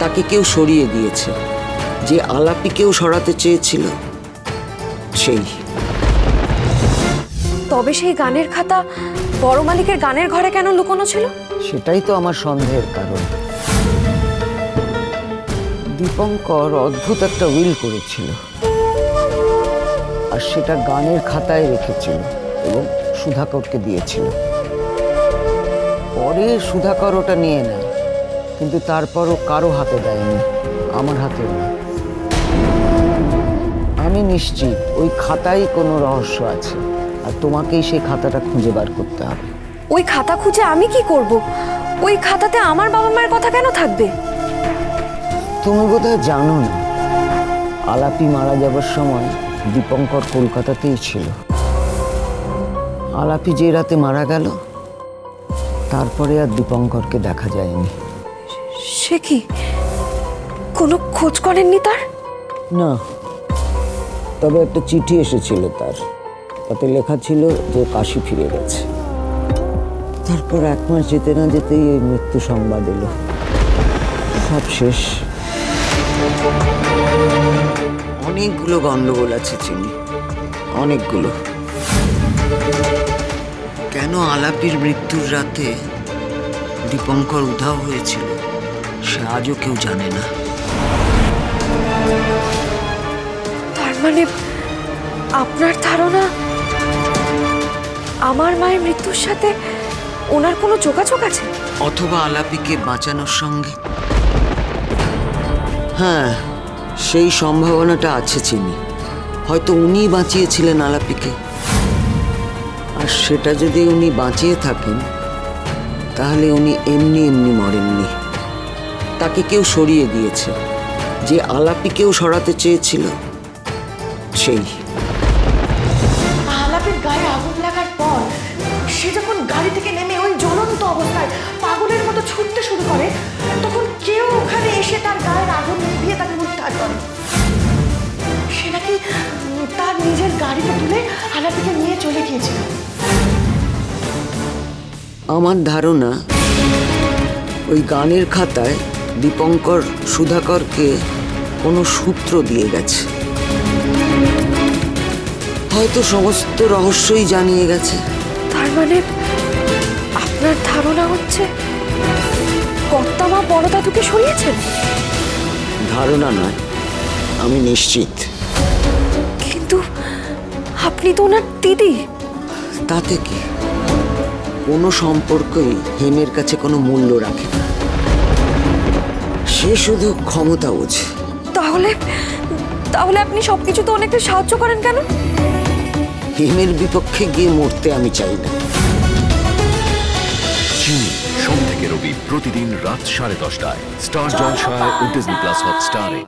তাকে কেউ সরিয়ে দিয়েছে। যে আলাপিকেও সরাতে চেয়েছিল সেই। তবে সেই গানের খাতা বড় মালিকের গানের ঘরে কেন লুকোনো ছিল? সেটাই তো আমার সন্দেহের কারণ। দীপঙ্কর অদ্ভুত একটা উইল করেছিল, আর সেটা গানের খাতায় রেখেছিল এবং সুধাকরকে দিয়েছিল। পরে সুধাকর ওটা নিয়ে নেয়, কিন্তু তারপরও কারো হাতে দেয়নি, আমার হাতেও না। আমি নিশ্চিত ওই খাতায় কোনো রহস্য আছে, আর তোমাকেই সেই খাতাটা খুঁজে বার করতে হবে। ওই খাতা খুঁজে আমি কি করব? ওই খাতাতে আমার বাবা মায়ের কথা কেন থাকবে? তুমি বোধহয় জানো না, আলাপি মারা যাবার সময় দীপঙ্কর কলকাতাতেই ছিল। আলাপি যে রাতে মারা গেল, তারপরে আর দীপঙ্করকে দেখা যায়নি। সে কি, কোনো খোঁজ করেননি তার? না, তবে একটা চিঠি এসেছিল তার, তাতে লেখা ছিল যে কাশি ফিরে গেছে। তারপর 1 মাস যেতে না যেতেই এই মৃত্যু সংবাদ এলো। সব শেষ। অনেকগুলো গন্ডগোল আছে চিনি, অনেকগুলো। কেন আলাপির মৃত্যুর রাতে দীপঙ্কর উধাও হয়েছিল সে আজও কেউ জানে না। তার মানে আপনার ধারণা আমার মায়ের মৃত্যুর সাথে ওনার কোনো যোগাযোগ আছে? অথবা আলাপিকে বাঁচানোর সঙ্গে। হ্যাঁ, সেই সম্ভাবনাটা আছে চিনি। হয়তো উনিই বাঁচিয়েছিলেন আলাপিকে। আর সেটা যদি উনি বাঁচিয়ে থাকেন, তাহলে উনি এমনি এমনি মরেননি। তাকে কেউ সরিয়ে দিয়েছে। যে আলাপিকেও সরাতে চেয়েছিল সেই। আলাপের গায়ে আগুন লাগার পর সে যখন গাড়ি থেকে নেমে ওই জ্বলন্ত অবস্থায় পাগলের মতো ছুটতে শুরু করে, তখন কেউ ওখানে এসে তার গায়ের আগুন নিভিয়ে তাকে উদ্ধার করে। সে নাকি তার নিজের গাড়িতে তুলে আলাপিকে নিয়ে চলে গিয়েছিল। আমার ধারণা ওই গানের খাতায় দীপঙ্কর সুধাকরকে কোনো সূত্র দিয়ে গেছে। হয়তো সমস্ত রহস্যই জানিয়ে গেছে। তার মানে আপনার ধারণা হচ্ছে কর্তামা বড় দাদুকে সরিয়েছেন? ধারণা নয়, আমি নিশ্চিত। কিন্তু আপনি তো ওনার দিদি। তাতে কি? কোনো সম্পর্কই হেমের কাছে কোনো মূল্য রাখে না। সে শুধু ক্ষমতা বোঝে। তাহলে তাহলে আপনি সবকিছুতে অনেকটা সাহায্য করেন কেন? হেমের বিপক্ষে গিয়ে মরতে আমি চাই না। সোম থেকে রবি প্রতিদিন রাত 10:30টায় স্টার জলসায় ও ডিজনি প্লাস হটস্টারে।